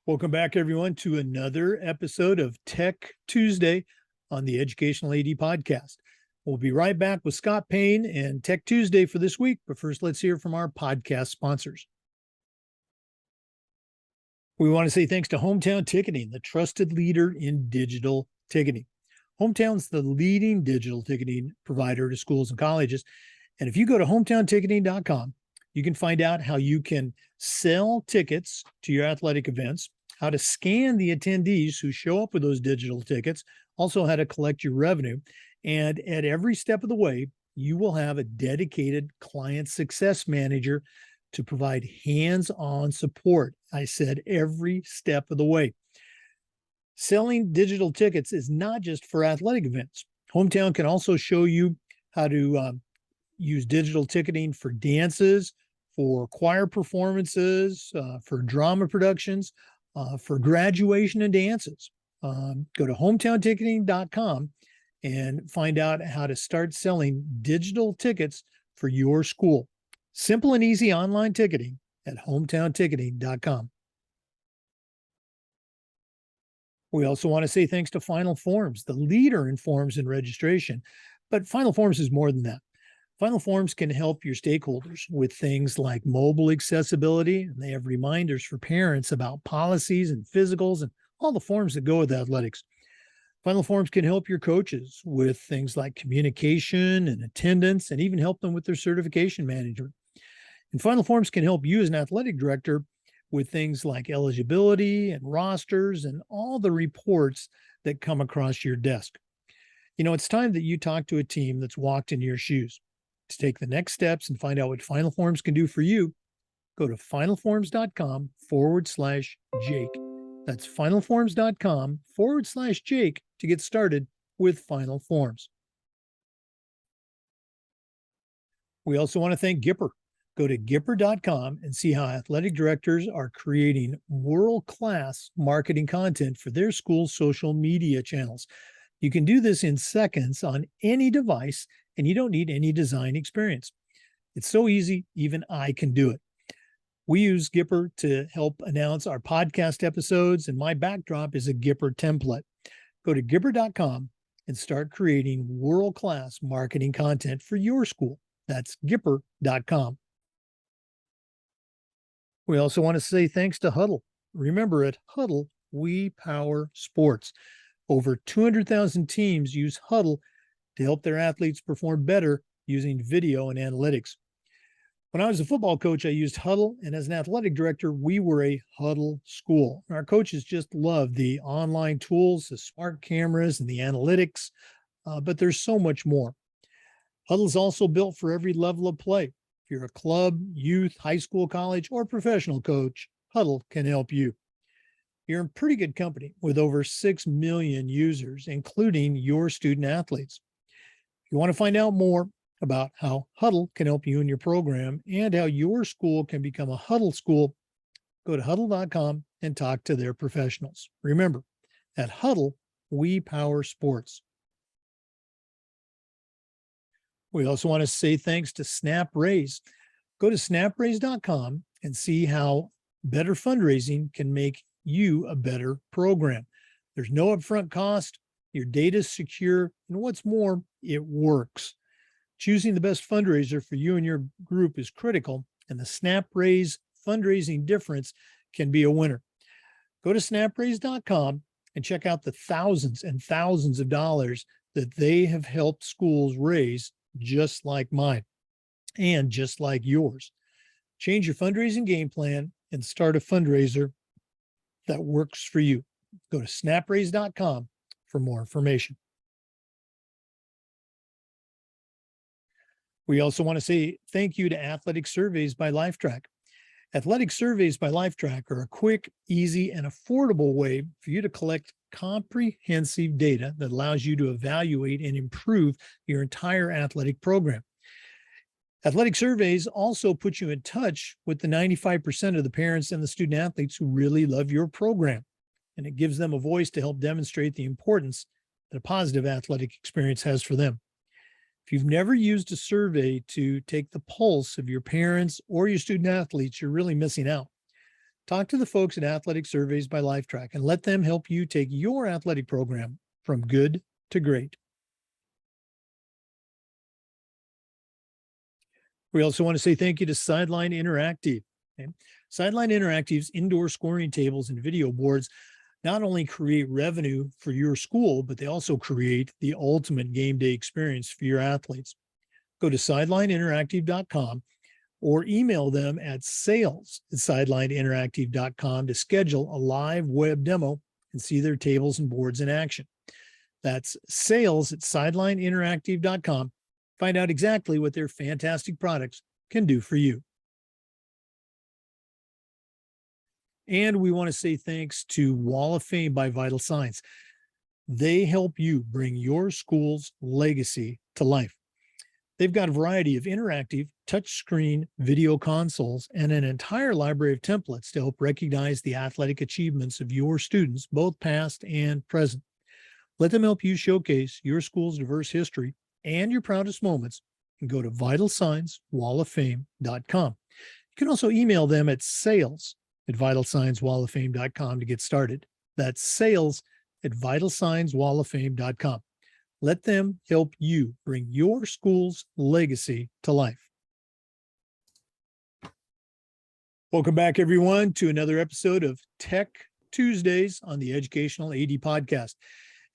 Welcome back, everyone, to another episode of Tech Tuesday on the Educational AD Podcast. We'll be right back with Scott Paine and Tech Tuesday for this week. But first, let's hear from our podcast sponsors. We want to say thanks to Hometown Ticketing, the trusted leader in digital ticketing. Hometown's the leading digital ticketing provider to schools and colleges. And if you go to hometownticketing.com, you can find out how you can sell tickets to your athletic events, how to scan the attendees who show up with those digital tickets, also how to collect your revenue. And at every step of the way, you will have a dedicated client success manager to provide hands-on support. I said every step of the way. Selling digital tickets is not just for athletic events. Hometown can also show you how to use digital ticketing for dances, for choir performances, for drama productions, for graduation and dances. Go to hometownticketing.com and find out how to start selling digital tickets for your school. Simple and easy online ticketing at hometownticketing.com. We also want to say thanks to Final Forms, the leader in forms and registration. But Final Forms is more than that. Final Forms can help your stakeholders with things like mobile accessibility, and they have reminders for parents about policies and physicals and all the forms that go with athletics. Final Forms can help your coaches with things like communication and attendance, and even help them with their certification management. And Final Forms can help you as an athletic director with things like eligibility and rosters and all the reports that come across your desk. You know, it's time that you talk to a team that's walked in your shoes. To take the next steps and find out what Final Forms can do for you, go to finalforms.com/Jake. That's finalforms.com/Jake to get started with Final Forms. We also want to thank Gipper. Go to Gipper.com and see how athletic directors are creating world-class marketing content for their school's social media channels. You can do this in seconds on any device, and you don't need any design experience. It's so easy, even I can do it. We use Gipper to help announce our podcast episodes, and my backdrop is a Gipper template. Go to Gipper.com and start creating world-class marketing content for your school. That's Gipper.com. We also want to say thanks to Huddle. Remember, at Huddle, we power sports. Over 200,000 teams use Huddle to help their athletes perform better using video and analytics. When I was a football coach, I used Huddle, and as an athletic director, we were a Huddle school. Our coaches just loved the online tools, the smart cameras, and the analytics, but there's so much more. Huddle is also built for every level of play. If you're a club, youth, high school, college, or professional coach, Huddle can help you. You're in pretty good company with over 6 million users, including your student athletes. If you want to find out more about how Huddle can help you in your program and how your school can become a Huddle school, go to huddle.com and talk to their professionals. Remember, at Huddle, we power sports. We also want to say thanks to SnapRaise. Go to SnapRaise.com and see how better fundraising can make you a better program. There's no upfront cost, your data is secure, and what's more, it works. Choosing the best fundraiser for you and your group is critical, and the SnapRaise fundraising difference can be a winner. Go to SnapRaise.com and check out the thousands and thousands of dollars that they have helped schools raise, just like mine and just like yours. Change your fundraising game plan and start a fundraiser that works for you. Go to snapraise.com for more information. We also want to say thank you to Athletic Surveys by Lifetrack. Athletic Surveys by Lifetrack are a quick, easy, and affordable way for you to collect comprehensive data that allows you to evaluate and improve your entire athletic program. Athletic Surveys also put you in touch with the 95% of the parents and the student athletes who really love your program, and it gives them a voice to help demonstrate the importance that a positive athletic experience has for them. If you've never used a survey to take the pulse of your parents or your student athletes, you're really missing out. Talk to the folks at Athletic Surveys by Lifetrack and let them help you take your athletic program from good to great. We also want to say thank you to Sideline Interactive. Okay? Sideline Interactive's indoor scoring tables and video boards not only create revenue for your school, but they also create the ultimate game day experience for your athletes. Go to sidelineinteractive.com or email them at sales@sidelineinteractive.com to schedule a live web demo and see their tables and boards in action. That's sales@sidelineinteractive.com. Find out exactly what their fantastic products can do for you. And we want to say thanks to Wall of Fame by Vital Signs. They help you bring your school's legacy to life. They've got a variety of interactive touchscreen video consoles and an entire library of templates to help recognize the athletic achievements of your students, both past and present. Let them help you showcase your school's diverse history and your proudest moments, and go to vitalsignswalloffame.com. You can also email them at sales@vitalsignswalloffame.com to get started. That's sales@vitalsignswalloffame.com. Let them help you bring your school's legacy to life. Welcome back, everyone, to another episode of Tech Tuesdays on the Educational AD Podcast.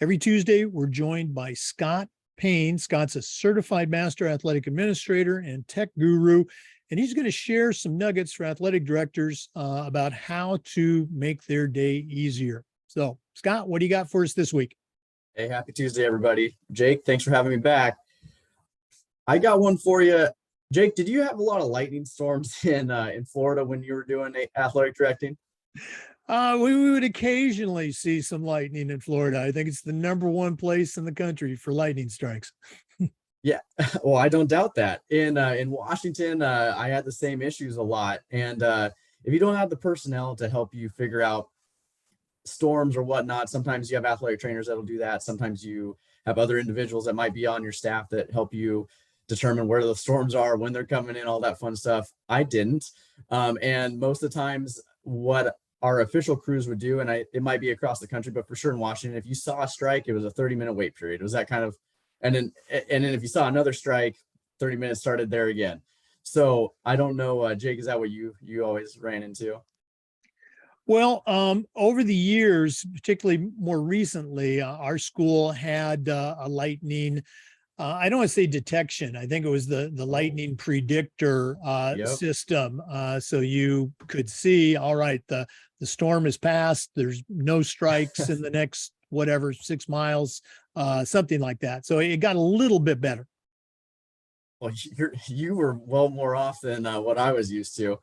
Every Tuesday, we're joined by Scott Paine. Scott's a certified master athletic administrator and tech guru, and he's going to share some nuggets for athletic directors about how to make their day easier. So, Scott, what do you got for us this week? Hey, happy Tuesday, everybody. Jake, thanks for having me back. I got one for you. Jake, did you have a lot of lightning storms in Florida when you were doing athletic directing? We would occasionally see some lightning in Florida. I think it's the #1 place in the country for lightning strikes. Yeah, well, I don't doubt that. In Washington, I had the same issues a lot. And if you don't have the personnel to help you figure out storms or whatnot, sometimes you have athletic trainers that'll do that. Sometimes you have other individuals that might be on your staff that help you determine where the storms are, when they're coming in, all that fun stuff. I didn't. And most of the times what our official crews would do, and it might be across the country, but for sure in Washington, if you saw a strike, it was a 30-minute wait period. It was that kind of, and then if you saw another strike, 30 minutes started there again. So I don't know, Jake, is that what you always ran into? Well, over the years, particularly more recently, our school had a lightning. I don't want to say detection. I think it was the lightning predictor system. So you could see, all right, the storm is passed. There's no strikes in the next, 6 miles, something like that. So it got a little bit better. Well, you were well more off than what I was used to.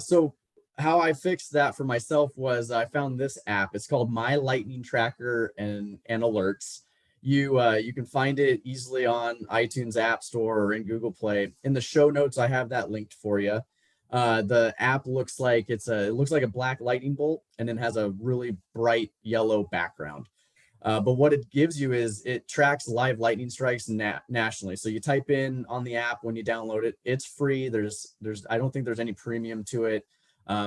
So how I fixed that for myself was I found this app. It's called My Lightning Tracker and Alerts. You can find it easily on iTunes App Store or in Google Play. In the show notes, I have that linked for you. The app looks like it looks like a black lightning bolt, and it has a really bright yellow background. But what it gives you is it tracks live lightning strikes nationally. So you type in on the app when you download it. It's free. I don't think there's any premium to it.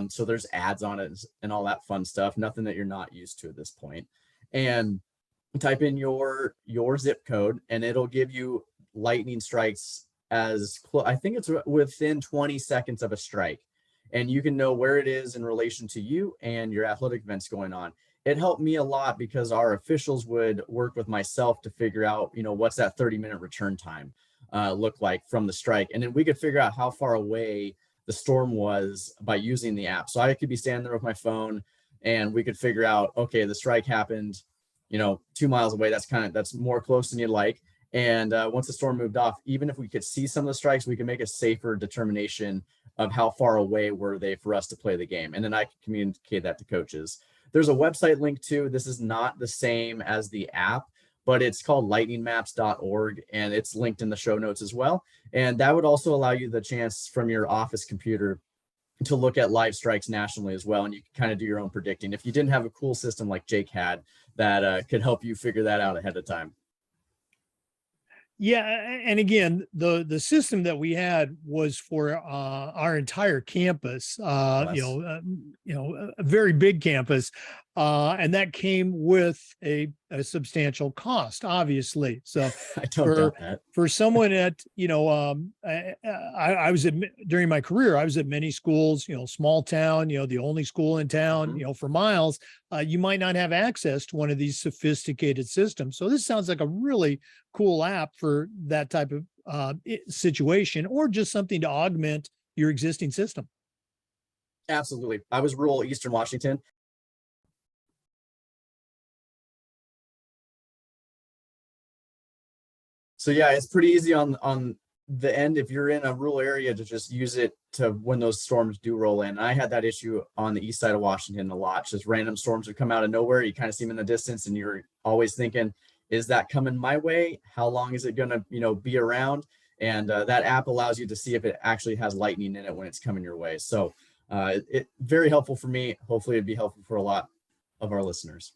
So there's ads on it and all that fun stuff. Nothing that you're not used to at this point. And type in your zip code, and it'll give you lightning strikes I think it's within 20 seconds of a strike, and you can know where it is in relation to you and your athletic events going on. It helped me a lot because our officials would work with myself to figure out, what's that 30-minute return time look like from the strike, and then we could figure out how far away the storm was by using the app. So I could be standing there with my phone, and we could figure out, okay, the strike happened 2 miles away. That's more close than you'd like. And once the storm moved off, even if we could see some of the strikes, we can make a safer determination of how far away were they for us to play the game. And then I can communicate that to coaches. There's a website link too. This is not the same as the app, but it's called lightningmaps.org, and it's linked in the show notes as well. And that would also allow you the chance from your office computer to look at live strikes nationally as well. And you can kind of do your own predicting if you didn't have a cool system like Jake had that could help you figure that out ahead of time. Yeah, and again, the system that we had was for our entire campus. Bless. A very big campus, and that came with a substantial cost, obviously. So I don't for doubt that. for someone at I was at during my career, I was at many schools, small town, the only school in town, Mhm. for miles. You might not have access to one of these sophisticated systems. So this sounds like a really cool app for that type of situation, or just something to augment your existing system. Absolutely. I was rural Eastern Washington. So yeah, it's pretty easy on the end if you're in a rural area to just use it to when those storms do roll in. I had that issue on the east side of Washington a lot. Just random storms would come out of nowhere. You kind of see them in the distance, and you're always thinking, "Is that coming my way? How long is it gonna, be around?" And that app allows you to see if it actually has lightning in it when it's coming your way. So it very helpful for me. Hopefully, it'd be helpful for a lot of our listeners.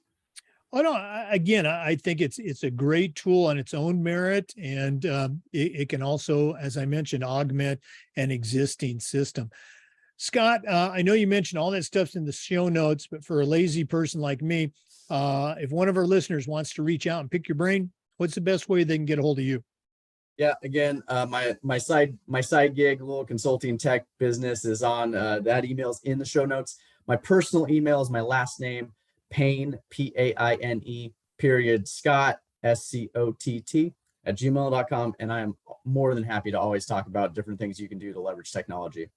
Oh no! Again, I think it's a great tool on its own merit, and it can also, as I mentioned, augment an existing system. Scott, I know you mentioned all that stuff's in the show notes, but for a lazy person like me, if one of our listeners wants to reach out and pick your brain, what's the best way they can get a hold of you? Yeah, again, my side gig, little consulting tech business is on that email's in the show notes. My personal email is my last name, Paine, Paine, period, Scott, Scott, at gmail.com. And I am more than happy to always talk about different things you can do to leverage technology.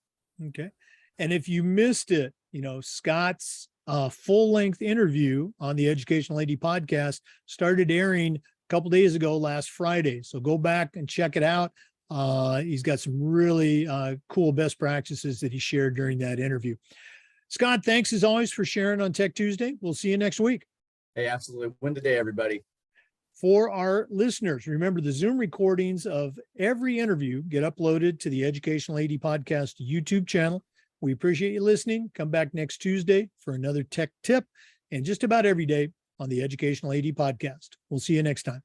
Okay. And if you missed it, Scott's full length interview on the Educational AD podcast started airing a couple days ago last Friday. So go back and check it out. He's got some really cool best practices that he shared during that interview. Scott, thanks as always for sharing on Tech Tuesday. We'll see you next week. Hey, absolutely. Win today, everybody. For our listeners, remember the Zoom recordings of every interview get uploaded to the Educational AD Podcast YouTube channel. We appreciate you listening. Come back next Tuesday for another tech tip, and just about every day on the Educational AD Podcast. We'll see you next time.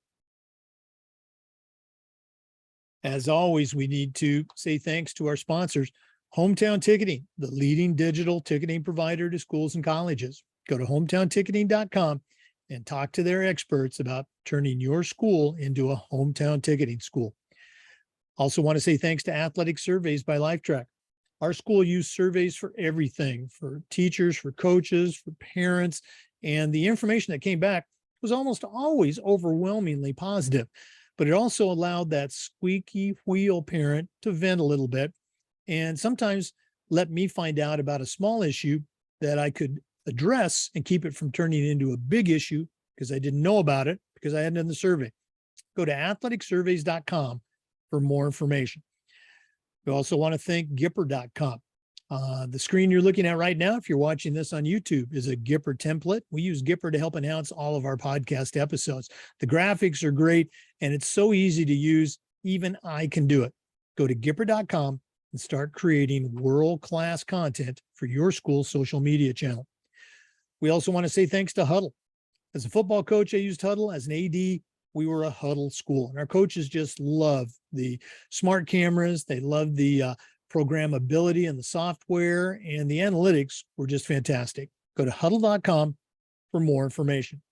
As always, we need to say thanks to our sponsors, Hometown Ticketing, the leading digital ticketing provider to schools and colleges. Go to hometownticketing.com and talk to their experts about turning your school into a hometown ticketing school. Also want to say thanks to Athletic Surveys by LifeTrack. Our school used surveys for everything, for teachers, for coaches, for parents, and the information that came back was almost always overwhelmingly positive. But it also allowed that squeaky wheel parent to vent a little bit, and sometimes let me find out about a small issue that I could address and keep it from turning into a big issue because I didn't know about it because I hadn't done the survey. Go to athleticsurveys.com for more information. We also want to thank Gipper.com. The screen you're looking at right now, if you're watching this on YouTube, is a Gipper template. We use Gipper to help announce all of our podcast episodes. The graphics are great, and it's so easy to use. Even I can do it. Go to Gipper.com and start creating world-class content for your school's social media channel. We also want to say thanks to Huddle. As a football coach, I used Huddle. As an AD, we were a Huddle school, and our coaches just love the smart cameras. They love the programmability and the software, and the analytics were just fantastic. Go to huddle.com for more information.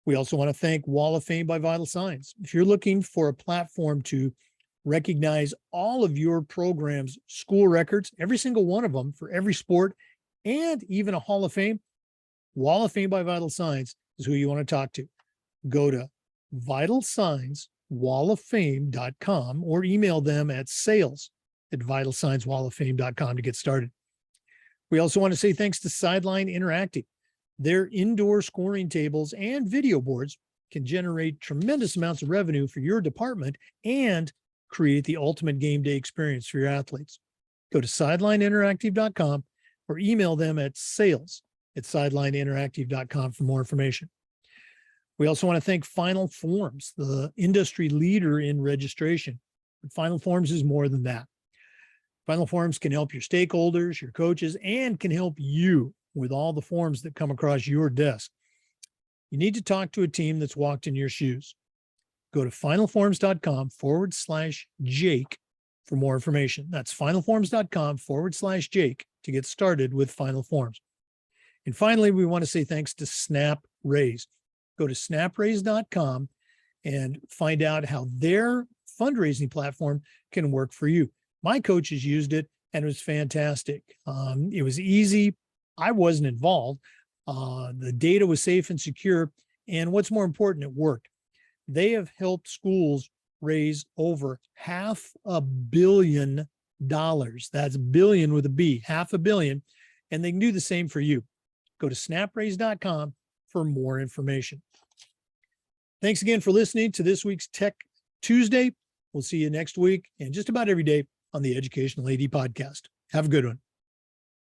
We also want to thank Wall of Fame by Vital Signs. If you're looking for a platform to recognize all of your program's school records, every single one of them for every sport, and even a Hall of Fame, Wall of Fame by Vital Signs is who you want to talk to. Go to vitalsignswalloffame.com or email them at sales@vitalsignswalloffame.com to get started. We also want to say thanks to Sideline Interactive. Their indoor scoring tables and video boards can generate tremendous amounts of revenue for your department and create the ultimate game day experience for your athletes. Go to sidelineinteractive.com or email them at sales@sidelineinteractive.com for more information. We also want to thank Final Forms, the industry leader in registration. But Final Forms is more than that. Final Forms can help your stakeholders, your coaches, and can help you with all the forms that come across your desk. You need to talk to a team that's walked in your shoes. go to finalforms.com/Jake for more information. That's finalforms.com/Jake to get started with Final Forms. And finally, we want to say thanks to SnapRaise. Go to snapraise.com and find out how their fundraising platform can work for you. My coaches used it and it was fantastic. It was easy. I wasn't involved. The data was safe and secure. And what's more important, it worked. They have helped schools raise over $500 million. That's billion with a B, $500 million. And they can do the same for you. Go to snapraise.com for more information. Thanks again for listening to this week's Tech Tuesday. We'll see you next week and just about every day on the Educational AD Podcast. Have a good one.